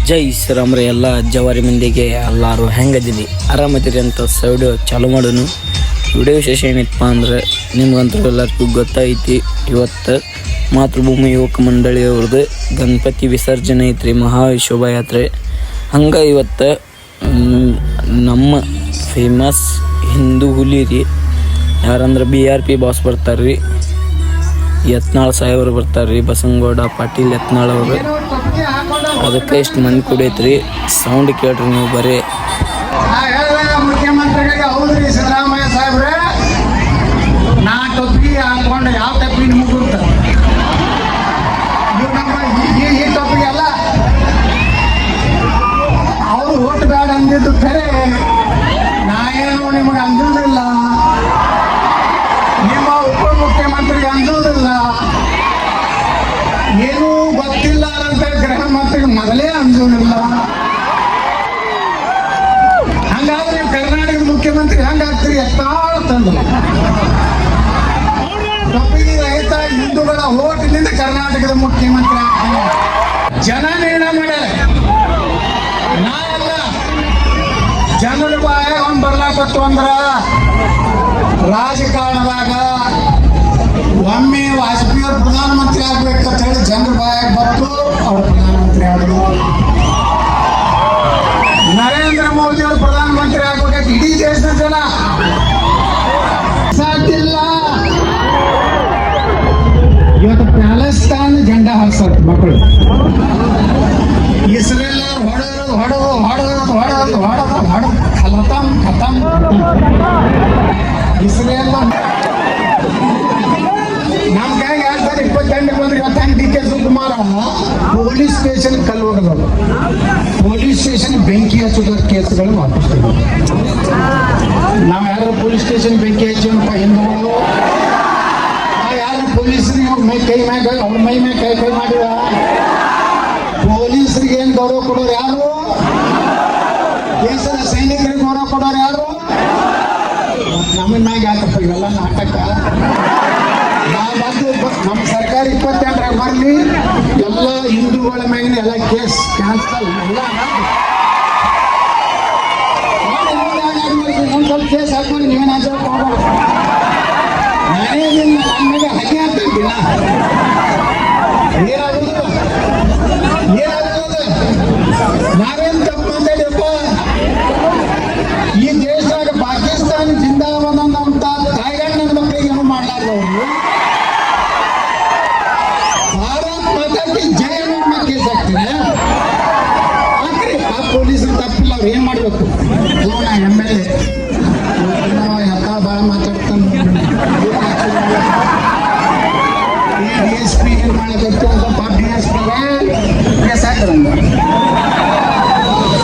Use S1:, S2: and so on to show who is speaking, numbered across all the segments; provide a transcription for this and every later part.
S1: ಜೈ ಶ್ರೀರಾಮ್ರೆ. ಎಲ್ಲ ಜವಾರಿ ಮಂದಿಗೆ ಎಲ್ಲರೂ ಹೆಂಗದಿರಿ, ಆರಾಮದಿರಿ ಅಂತ ವಿಡಿಯೋ ಚಾಲು ಮಾಡೋನು. ವಿಡಿಯೋ ವಿಶೇಷ ಏನಪ್ಪ ಅಂದ್ರೆ ನಿಮ್ಗಂತೂ ಎಲ್ಲರಿಗೂ ಗೊತ್ತೈತಿ, ಇವತ್ತು ಮಾತೃಭೂಮಿ ಯುವಕ ಮಂಡಳಿಯವ್ರದ್ದು ಗಣಪತಿ ವಿಸರ್ಜನೆ ಐತ್ರಿ, ಮಹಾ ಶೋಭಾಯಾತ್ರೆ. ಹಂಗೆ ಇವತ್ತು ನಮ್ಮ ಫೇಮಸ್ ಹಿಂದೂ ಹುಲಿ ರೀ, ಯಾರಂದ್ರೆ BRP ಬಾಸ್ ಬರ್ತಾರ್ರಿ, ಯತ್ನಾಳ್ ಸಾಹೇಬ್ರು ಬರ್ತಾರ್ರಿ, ಬಸನಗೌಡ ಪಾಟೀಲ್ ಯತ್ನಾಳ್ ಅವರು. ಅದಕ್ಕೆ ಇಷ್ಟು ಮಂದಿ ಕುಡಿಯತ್ರಿ, ಸೌಂಡ್ ಕೇಳ್ರಿ ನೀವು ಬರೀ.
S2: ಮುಖ್ಯಮಂತ್ರಿಗಳಿಗೆ ಹೌದ್ರಿ ಸಿದ್ದರಾಮಯ್ಯ ಸಾಹೇಬ್ರೆ, ನಾ ಟೊಪ್ಪಿ ಹಾಕೊಂಡು ಯಾವ ಟೊಪ್ಪಿ ಮುಗುತ್ತ ಈ ಟೊಪ್ಪಿಗೆ ಅಲ್ಲ, ಅವರು ಓಟ್ ಬೇಡ ಅಂದಿದ್ದು ಖರೆ. ನಾ ಏನು ನಿಮಗೆ ಅಂದಿಲ್ಲ, ನಿಮ್ಮ ಉಪಮುಖ್ಯಮಂತ್ರಿಗೆ ಅಂದುವುದಿಲ್ಲ, ಏನೂ ಗೊತ್ತಿಲ್ಲ ಅಂತ ಗೃಹ ಮಂತ್ರಿಗೆ ಮೊದಲೇ ಅಂದುವುದಿಲ್ಲ. ಹಂಗಾದ್ರೆ ನೀವು ಕರ್ನಾಟಕದ ಮುಖ್ಯಮಂತ್ರಿ ಹಂಗಾಗ್ತೀರಿ ಎತ್ತಾಳ್ತಂದ್ರು. ಟೊಪ್ಪಿಗೆ ರಹಿತ ಹಿಂದೂಗಳ ಓಟಿನಿಂದ ಕರ್ನಾಟಕದ ಮುಖ್ಯಮಂತ್ರಿ ಜನ ನಿರ್ಣಯ ಮಾಡ್ಯಾರ, ನಾ ಅಲ್ಲ. ಜನರ ಬಾಯ ಅವ್ನು ಬರ್ಲಾಕತ್ತು ಅಂದ್ರ ರಾಜಕಾರಣದಾಗ ಒಮ್ಮೆ ವಾಜಪೇಯಿ ಅವರು ಪ್ರಧಾನಮಂತ್ರಿ ಆಗ್ಬೇಕಂತ ಹೇಳಿ ಜನರ ಬಾಯಾಗ ಬಂತು, ಅವರು ಪ್ರಧಾನಮಂತ್ರಿ ಆದರು. ನರೇಂದ್ರ ಮೋದಿ ಅವರು ಪ್ರಧಾನಮಂತ್ರಿ ಆಗ್ಬೇಕಂತ ಇಡೀ ದೇಶದ ಜನ ಸಾಧ್ಯಿಲ್ಲ. ಇವತ್ತು ಪ್ಯಾಲೆಸ್ತಾನ್ ಜೆಂಡಾ ಹಾಕ್ಸತ್ ಮಕ್ಕಳು, ಇಸ್ರೇಲ್ ಹೊಡೆದು ಹೊಡೆದು ಹೊಡೆದು ಹೊಡೆದು ಹೊಡೆದು ಹೊಡೆದು ಖತಮ್ ಖತಮ್. ಇಸ್ರೇಲ್ ನಮ್ಮ ಕೈಗೆ 2022 ಬಂದ್ರೆ ಇವತ್ತು DK ಶಿವಕುಮಾರ ಪೊಲೀಸ್ ಸ್ಟೇಷನ್ ಕಲ್ಲು ಹೋಗೋದು, ಪೊಲೀಸ್ ಸ್ಟೇಷನ್ ಬೆಂಕಿ ಹಚ್ಚೋದ್ರ ಕೇಸ್ಗಳು ವಾಪಿಸ್ತೀವಿ. ನಾವು ಯಾರು ಪೊಲೀಸ್ ಸ್ಟೇಷನ್ ಬೆಂಕಿ ಹಚ್ಚೋಣಪ್ಪ ಹಿಂದೂಗಳು, ಯಾರು ಪೊಲೀಸರಿಗೆ ಕೈ ಮ್ಯಾಗ ಅವ್ರ ಮೈ ಮ್ಯಾಗ ಕೈ ಮಾಡಿದ ಪೊಲೀಸರಿಗೆ ಏನು ಗೌರವ ಕೊಡೋರು ಯಾರು? ದೇಶದ ಸೈನಿಕರಿಗೆ ಗೌರವ ಕೊಡೋರು ಯಾರು? ನಮ್ಮ ಮ್ಯಾಗ ಯಾಕಪ್ಪ ಇವೆಲ್ಲ ನಾಟಕ? ನಮ್ಮ ಸರ್ಕಾರ 28 ಬರಲಿ, ಎಲ್ಲ ಹಿಂದೂಗಳ ಮ್ಯಾಗಿನ ಎಲ್ಲ ಕೇಸ್ ಕ್ಯಾನ್ಸಲ್. ಎಲ್ಲ ಸ್ವಲ್ಪ ಕೇಸ್ ಹಾಕೊಂಡು ನೀವೇನು ಹಾಕೋದು ನಾನೇನಿಲ್ಲ, ನಮ್ಮಗೆ ಹಾಗೆ ಆಗ್ತಿದ್ದಿಲ್ಲ. ಏನಾಗುದು ಏನಾಗುವುದು? ನಾವೇನು ತಪ್ಪು ಮಾತಾಡಿಯಪ್ಪ? ಈ ದೇಶದಾಗ ಪಾಕಿಸ್ತಾನ ಜಿಂದಾಬಾದ್ ಅಂತ ತಾಯ್ಗಂಡ ಮಕ್ಕಳಿಗೆ ಏನು ಮಾಡ್ಲಾರ್ದವ್ರು ಭಾರತ್ ಮಾತಾಡಿ ಜಯ ಕೇಸ್ ಹಾಕ್ತಾರೆ. ಹಾಕ್ರಿ, ಆ ಪೊಲೀಸರು ತಪ್ಪಿಲ್ಲ, ಅವ್ರು ಏನ್ ಮಾಡ್ಬೇಕು? ನಾ MLA ಯಾಕ ಭಾಳ ಮಾತಾಡ್ತಾನೆ, DSP ಏನ್ ಮಾಡಬೇಕು ಅಂತ DSPಗೆ ಕೇಸ್ ಹಾಕ್ತಾರಂಗ,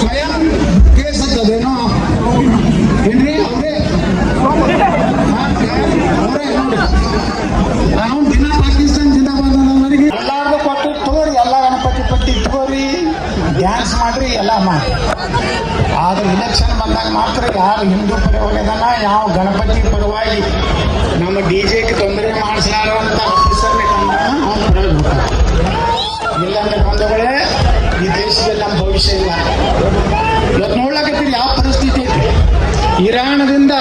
S2: ಸ್ವಯಂ ಕೇಸ್ ಹತ್ತದೇನೋ ಏನ್ರಿ? ಅವರೇ ನೋಡಿ, ನಾವು ದಿನ ಪಾಕಿಸ್ತಾನ ಜಿಂದಾಬಾದ್ ಅನ್ನೋರಿಗೆ ಎಲ್ಲಾರ್ದು ಕೊಟ್ಟು ತಗೋರಿ, ಎಲ್ಲ ಗಣಪತಿ ಪಟ್ಟಿ ತಗೋರಿ, ಡ್ಯಾನ್ಸ್ ಮಾಡ್ರಿ, ಎಲ್ಲ ಮಾಡಿ. ಆದ್ರೆ ಇಲೆಕ್ಷನ್ ಬಂದಾಗ ಮಾತ್ರ ಯಾರು ಹಿಂದೂ ಪರ ಹೋಗ್ಯದಾನ, ಯಾವ ಗಣಪತಿ ಪರವಾಗಿ ನಮ್ಮ DJಗೆ ತೊಂದರೆ ಮಾಡಿಸ್ಲಾರ ಅಂತ ಆಫೀಸರ್ನೇ ಇಲ್ಲಾಂದ್ರೆ ಬಂದಗಳೇ ಈ ದೇಶದಲ್ಲಿ ನಮ್ಮ ಭವಿಷ್ಯ ಇಲ್ಲ. ಇವತ್ತು ನೋಡ್ಲಾಕತ್ತೀರಿ ಯಾವ ಪರಿಸ್ಥಿತಿ ಐತಿ. ಇರಾನದಿಂದ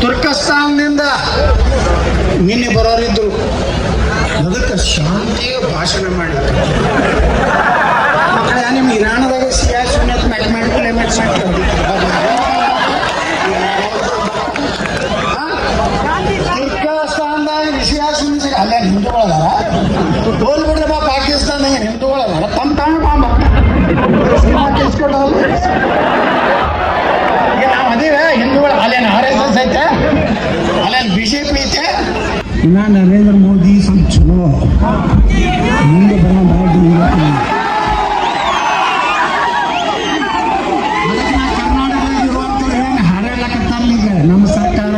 S2: ತುರ್ಕಸ್ತಾನದಿಂದ ನಿನ್ನೆ ಬರೋರಿದ್ರು, ಅದಕ್ಕೆ ಶಾಂತಿಯ ಭಾಷಣ ಮಾಡಿದ್ರು. ಮಕ್ಕಳ ನಿಮ್ಮ ಇರಾನದಾಗ ಸುನ್ಯತ್ ಮ್ಯಾಥಮೆಟಿಕಲ್ ತುರ್ಕಸ್ತಾನದಾಗ ಸುನ್ನಿ ಅಲ್ಲೇ ಹಿಂದೂಗಳದಾರ, ತೋಲ್ ಬಿಡ್ರೆ ಬಾ ಪಾಕಿಸ್ತಾನದಾಗ ಹಿಂದೂಗಳದಾರ, ತಮ್ಮ ತಾಣ ಬಾಂಬ ನಾವು ಅದೇವೆ ಹಿಂದೂಗಳು. ಅಲ್ಲೇನು RSS ಐತೆ, ಅಲ್ಲೇನು BJP ಐತೆ. ಇನ್ನ ನರೇಂದ್ರ ಮೋದಿ ಸ್ವಲ್ಪ ಚಲೋ ಮುಂದೆ ಬರೋ ಮಾಡಿ ಕರ್ನಾಟಕದಲ್ಲಿ ಇರುವಂಥವ್ರು ಏನು ಹಾರಾಡ್ಲಕತ್ತಾರಲ್ಲ ಈಗ ನಮ್ಮ ಸರ್ಕಾರ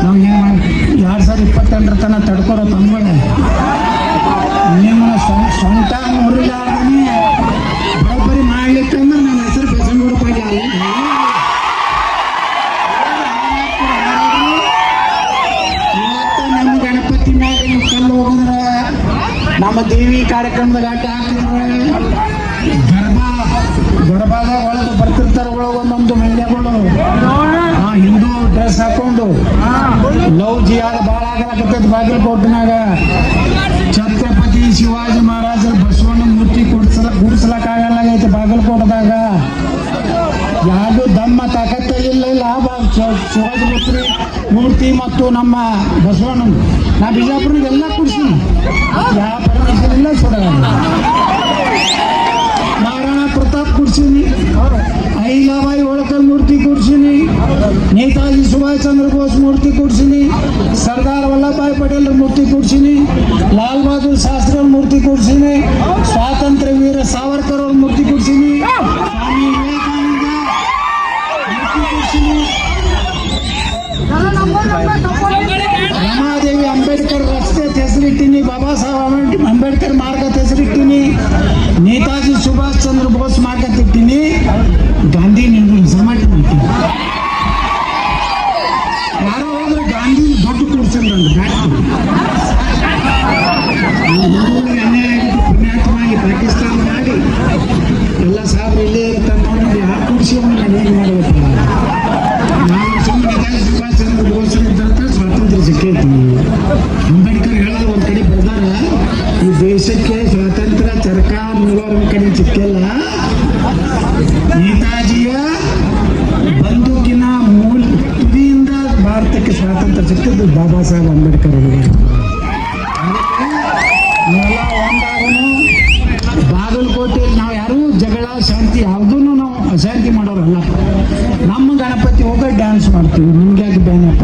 S2: ನಾವು ಏನು ಮಾಡಿ 2022 ತನಕ ತಡ್ಕೊರೋ ತಂದ್ಬೇಡ. ನಿಮ್ಮ ಸ್ವಂತ ಮುರಿಲಾರ್ದನೆ ಬರೋಬ್ಬರಿ ಮಾಡ್ಲಿಕ್ಕೆ ಅಂದ್ರೆ ನನ್ನ ಹೆಸರು ಬಸನಗೌಡ ಪಾಟೀಲ್. ಇವತ್ತು ನಮ್ಮ ಗಣಪತಿ ಮ್ಯಾಗ ನೀವು ಕಲ್ಲು ಹೋಗಿದ್ರೆ, ನಮ್ಮ ದೇವಿ ಕಾರ್ಯಕ್ರಮದಾಗ ಆಟ ಹಾಕಿದ್ರೆ ಮಕ್ಕಳು ಹಿಂದೂ ಡ್ರೆಸ್ ಹಾಕೊಂಡು ಲವ್ ಜಿಯಾದ ಭಾಳ ಆಗಲಾಕತ್ತೈತಿ ಬಾಗಲಕೋಟ್ನಾಗ. ಛತ್ರಪತಿ ಶಿವಾಜಿ ಮಹಾರಾಜರ ಬಸವಣ್ಣ ಮೂರ್ತಿ ಗುಡಿಸ್ಲಕ್ಕಾಗಲ್ಲಾಗೈತೆ ಬಾಗಲಕೋಟದಾಗ. ಯಾವುದು ದಮ್ಮ ತಾಕತ್ತ ಇಲ್ಲ ಶಿವಾಜಿ ಮೂರ್ತಿ ಮತ್ತು ನಮ್ಮ ಬಸವಣ್ಣ ನಾ ಬಿಜಾಪುರಕ್ಕೆ ಎಲ್ಲ ಕೂಡ್ಸೀನಿ, ಯಾವ ಪರ್ಮಿಷನ್ ಇಲ್ಲ ಸುಡಗಲ್ಲ. ಮಹಾರಾಣಾ ಪ್ರತಾಪ್ ಕೂಡ್ಸೀನಿ, ಅಹಿಲಾಬಾಯಿ ಹೋಳ್ಕರ್ ಮೂರ್ತಿ ಕೂಡ್ಸೀನಿ, ನೇತಾಜಿ ಸುಭಾಷ್ ಚಂದ್ರ ಬೋಸ್ ಮೂರ್ತಿ ಕೂಡ್ಸೀನಿ, ಸರ್ದಾರ್ ವಲ್ಲಭಭಾಯಿ ಪಟೇಲ್ ಮೂರ್ತಿ ಕೂಡ್ಸೀನಿ, ಲಾಲ್ ಬಹದ್ದೂರ್ ಶಾಸ್ತ್ರಿ ಅವ್ರ ಮೂರ್ತಿ ಕೂಡ್ಸೀನಿ, ಸ್ವಾತಂತ್ರ್ಯ ವೀರ ಸಾವರ್ಕರ್ ಅವ್ರ ಮೂರ್ತಿ ಕೂಡ್ಸೀನಿ, ಸ್ವಾಮಿ ವಿವೇಕಾನಂದ ಮೂರ್ತಿ ಕೂಡ್ಸೀನಿ, ರಮಾದೇವಿ ಅಂಬೇಡ್ಕರ್ ರಸ್ತೆ ಹೆಸರಿಟ್ಟಿನಿ, ಬಾಬಾ ಸಾಹೇಬ್ ಅಂಬೇಡ್ಕರ್ ಮಾರ್ಗ ಹೆಸರಿಟ್ಟಿನಿ, ನೇತಾಜಿ ಸುಭಾಷ್ ಚಂದ್ರ ಬೋಸ್ ಮಾರ್ಗ ಇಟ್ಟಿನಿ, ಗಾಂಧಿ ನೆಹರು ಮಾಡಿದ್ದೀನಿ. ಯಾರೋ ಹೋದ್ರೆ ಗಾಂಧಿ ದೊಡ್ಡ ಕೂರ್ಸಂದ್ರೆ ಅನ್ಯಾಯ ಆಗಿದ್ದು ಪುಣ್ಯಾತ್ಮಾಗಿ ಪಾಕಿಸ್ತಾನ ಮಾಡಿ ಎಲ್ಲ ಸಾಬ್ರು ಇಲ್ಲೇ ಇರ್ತಾನೆ ನೋಡಿ ಯಾರು ಕೂಡಿಸಿ ನಾನು ಏನು ಮಾಡಬೇಕಲ್ಲ. ನಾನು ಸುಮ್ಮನೆ ನೇತಾಜಿ ಸುಭಾಷ್ ಚಂದ್ರ ಬೋಸ್ ಇದ್ದಂತ ಸ್ವಾತಂತ್ರ್ಯ ಸಿಕ್ಕೈತಿ. ಅಂಬೇಡ್ಕರ್ ಹೇಳಿದ್ರು ಒಂದು ಕಡೆ ಬರ್ದಾರ, ಈ ದೇಶಕ್ಕೆ ಸ್ವಾತಂತ್ರ್ಯ ಸರ್ಕಾರ ಮೂಲವರ ಕಡೆ ಸಿಕ್ಕಿಲ್ಲ, ನೇತಾಜಿಯ ಬಂದೂಕಿನ ತುದಿಯಿಂದ ಭಾರತಕ್ಕೆ ಸ್ವಾತಂತ್ರ್ಯ ಸಿಕ್ಕಿದ್ದು ಬಾಬಾ ಸಾಹೇಬ್ ಅಂಬೇಡ್ಕರ್ ಅವರಿಗೆ. ನಾವೆಲ್ಲ ಒಂದಾಗನು ಬಾಗಲಕೋಟೆಯಲ್ಲಿ ನಾವು ಯಾರೂ ಜಗಳ ಶಾಂತಿ ಯಾವುದೂ ನಾವು ಅಶಾಂತಿ ಮಾಡೋರಲ್ಲ. ನಮ್ಮ ಗಣಪತಿ ಹೋಗಿ ಡ್ಯಾನ್ಸ್ ಮಾಡ್ತೀವಿ, ನಿಮ್ಗೆ ಯಾಕೆ ಬೇನಪ್ಪ?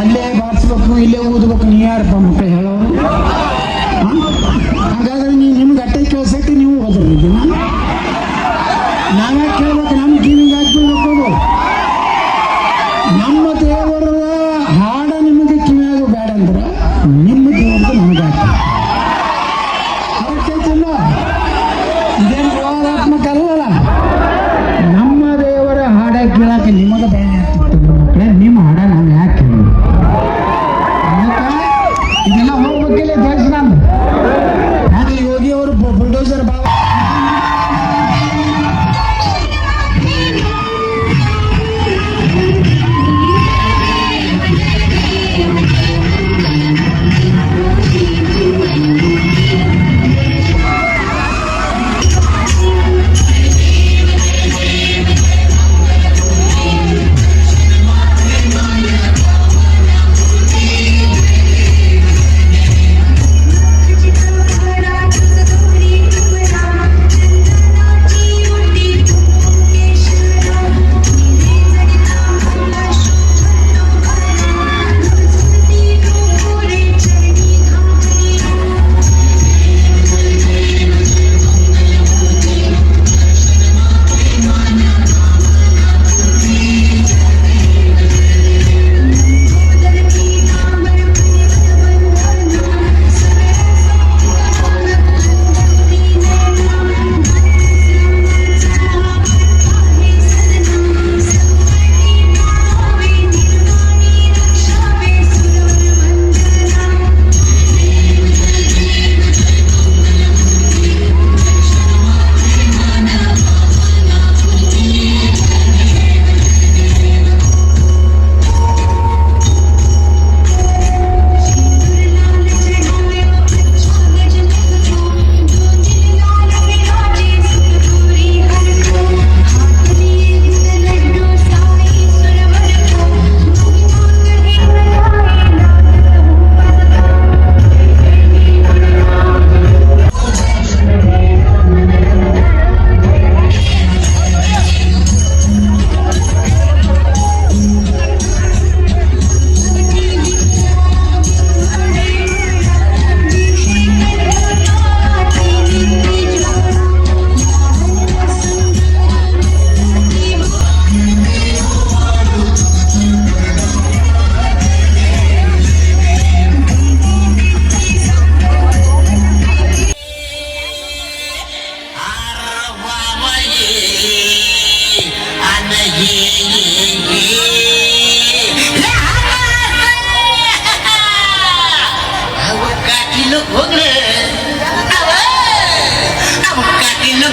S2: ಅಲ್ಲೇ ಬಾರಿಸ್ಬೇಕು, ಇಲ್ಲೇ ಊದ್ಬೇಕು, ನೀ ಯಾರಪ್ಪ ಮಕ್ಕಳು ಹೇಳೋರು? ಹಾಗಾದ್ರೆ ನಿಮ್ಗೆ ಅಟ್ಟೆ ಕೇಳ್ಸಕ್ಕೆ ನೀವು ಹೋದ್ರಿ ಇದನ್ನ ನಾವ್ಯಾಕೆ ಕೇಳ್ಬೇಕು? ನಮ್ಮ ಕಿವಿಗೆ ಹಾಕ್ಬಿಡ್ಬೇಕು. ನಮ್ಮ ದೇವರ ಹಾಡ ನಿಮಗೆ ಕಿವಿಯಾಗು ಬೇಡ ಅಂದ್ರೆ ನಿಮ್ಮ ದೇವ್ರದ್ದು ನಮಗೆ ಹಾಕ ಅವಶ್ಯಕಲ್ಲ. ಇದೇನು ವಿವಾದಾತ್ಮಕ ಅಲ್ಲಲ್ಲ. ನಮ್ಮ ದೇವರ ಹಾಡ ಕೇಳಕ್ಕೆ ನಿಮಗೆ ಬೇರೆ ಆಗ್ತಿತ್ತು, ನಿಮ್ಮ ಹಾಡ ನಾವು ಯಾಕೆ ಇದೆಲ್ಲ ಹೋಗ್ಬೇಕಿಲ್ಲ ದೇಶ ನಮ್ದು. ಹಾಗೆ ಯೋಗಿ ಅವರು ಬುಲ್ಡೋಸರ್ ಭಾವ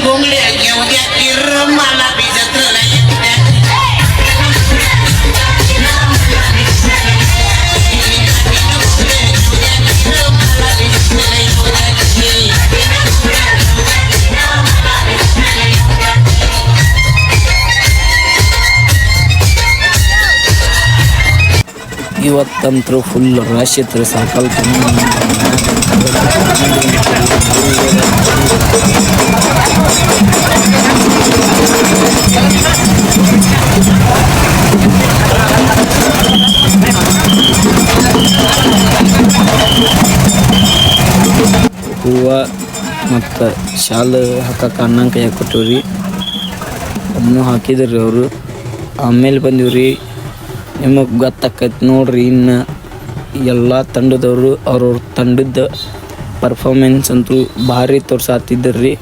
S3: गोंगड्या घेऊ द्या किर मला बिजत
S1: ಇವತ್ತಂತರೂ ಫುಲ್ ರಶ್ ಇತ್ತು ಸಾಕಲ್ ಹೂವು ಮತ್ತು ಶಾಲು ಹಾಕಕ್ಕೆ ಅಣ್ಣನ ಕೈಯಾಗ ಕೊಟ್ಟಿವ್ರಿ, ಅದನ್ನು ಹಾಕಿದ್ರಿ ಅವರು. ಆಮೇಲೆ ಬಂದೀವ್ರಿ. ನಿಮಗೆ ಗೊತ್ತಾಕೈತಿ ನೋಡ್ರಿ, ಇನ್ನು ಎಲ್ಲ ತಂಡದವರು ಅವ್ರವ್ರ ತಂಡದ ಪರ್ಫಾರ್ಮೆನ್ಸ್ ಅಂತೂ ಭಾರಿ ತೋರ್ಸಾತಿದ್ದರ್ರಿ.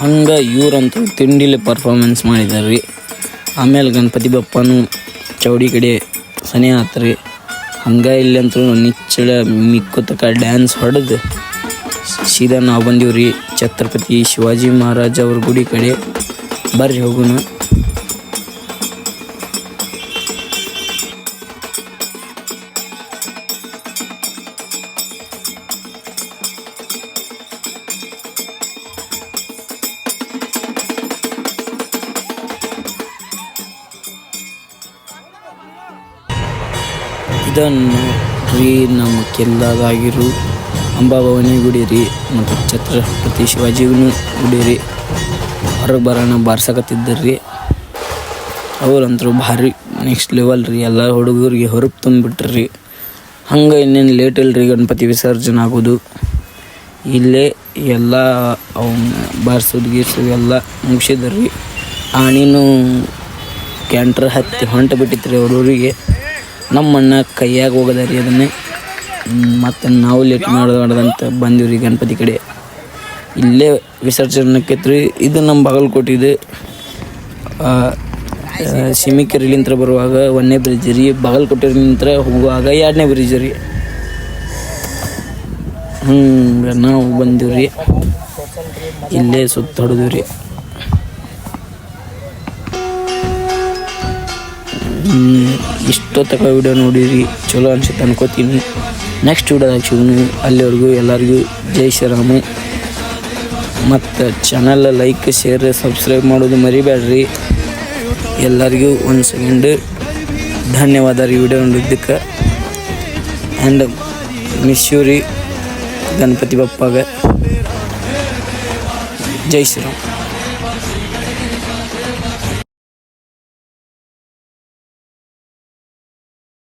S1: ಹಂಗೆ ಇವ್ರಂತೂ ತಿಂಡಿಲಿ ಪರ್ಫಾರ್ಮೆನ್ಸ್ ಮಾಡಿದಾರೆ ರೀ. ಆಮೇಲೆ ಗಣಪತಿ ಬಪ್ಪನು ಚೌಡಿ ಕಡೆ ಸನಿ ಆತ್ರಿ. ಹಂಗೆ ಇಲ್ಲಂತೂ ನಿಚ್ಚಳ ಮಿಕ್ಕುತಕ ಡ್ಯಾನ್ಸ್ ಹೊಡೆದು ಸೀದಾ ನಾವು ಬಂದೀವ್ರಿ ಛತ್ರಪತಿ ಶಿವಾಜಿ ಮಹಾರಾಜ್ ಅವ್ರ ಗುಡಿ ಕಡೆ. ಬರ್ರಿ ಹೋಗೋಣ. ಇದನ್ನು ರೀ ನಮ್ಮ ಕೆಲ್ಲದಾಗಿರು ಅಂಬಾಭವಾನಿ ಗುಡಿ ರೀ ಮತ್ತು ಛತ್ರಪತಿ ಶಿವಾಜಿಗೂ ಗುಡಿ ರೀ. ಹೊರಗೆ ಬರೋಣ ಬಾರ್ಸಕತ್ತಿದ್ದರ್ರಿ. ಅವ್ರಂತರೂ ಭಾರಿ ನೆಕ್ಸ್ಟ್ ಲೆವೆಲ್ ರೀ. ಎಲ್ಲ ಹುಡುಗರಿಗೆ ಹೊರಗೆ ತುಂಬಿಬಿಟ್ರಿ. ಹಂಗೆ ಇನ್ನೇನು ಲೇಟ್ ಇಲ್ರಿ ಗಣಪತಿ ವಿಸರ್ಜನೆ ಆಗೋದು. ಇಲ್ಲೇ ಎಲ್ಲ ಅವನ್ನ ಬಾರ್ಸೋದು ಗೀರ್ಸೋದು ಎಲ್ಲ ಮುಗಿಸಿದ್ರಿ. ಆಣಿನೂ ಕ್ಯಾಂಟ್ರ್ ಹತ್ತಿ ಹೊಂಟು ಬಿಟ್ಟಿತ್ತು ರೀ ಅವ್ರೂರಿಗೆ. ನಮ್ಮಣ್ಣ ಕೈಯಾಗ ಹೋಗದ ರೀ ಅದನ್ನೇ. ಮತ್ತು ನಾವು ಲೇಟ್ ಮಾಡೋದಂತ ಬಂದೀವಿ ಗಣಪತಿ ಕಡೆ. ಇಲ್ಲೇ ವಿಸರ್ಜನೆಕೈತೆ ರೀ. ಇದು ನಮ್ಮ ಬಾಗಲಕೋಟೆದು ಸಿಮಿಕೆರೆಲಿಂತ್ರ ಬರುವಾಗ 1ನೇ ಬ್ರಿಡ್ಜ್ ರೀ. ಬಾಗಲಕೋಟೆಲಿಂತ್ರ ಹೋಗುವಾಗ 2ನೇ ಬ್ರಿಡ್ಜ್ ರೀ. ನಾವು ಬಂದೀವಿ ರೀ. ಇಲ್ಲೇ ಸುತ್ತ ಹೊಡೆದಿವಿ ರೀ. ಇಷ್ಟೊತ್ತಕ ವಿಡಿಯೋ ನೋಡಿರಿ, ಚಲೋ ಅನ್ಸುತ್ತೆ ಅನ್ಕೋತೀನಿ. ನೆಕ್ಸ್ಟ್ ವಿಡಿಯೋದಾಗ ಸಿಗೋಣ. ಅಲ್ಲಿವರೆಗೂ ಎಲ್ಲರಿಗೂ ಜೈ ಶ್ರೀರಾಮು. ಮತ್ತು ಚಾನಲ್ ಲೈಕ್ ಶೇರ್ ಸಬ್ಸ್ಕ್ರೈಬ್ ಮಾಡೋದು ಮರಿಬೇಡ್ರಿ. ಎಲ್ಲರಿಗೂ ಒಂದು ಸೆಕೆಂಡ್ ಧನ್ಯವಾದ ರೀ ವಿಡಿಯೋ ನೋಡಿದ್ದಕ್ಕೆ. ಆ್ಯಂಡ್ ಮಿಸ್ ಯು ರೀ ಗಣಪತಿ ಬಪ್ಪಾಗ. ಜೈ ಶ್ರೀರಾಮ್.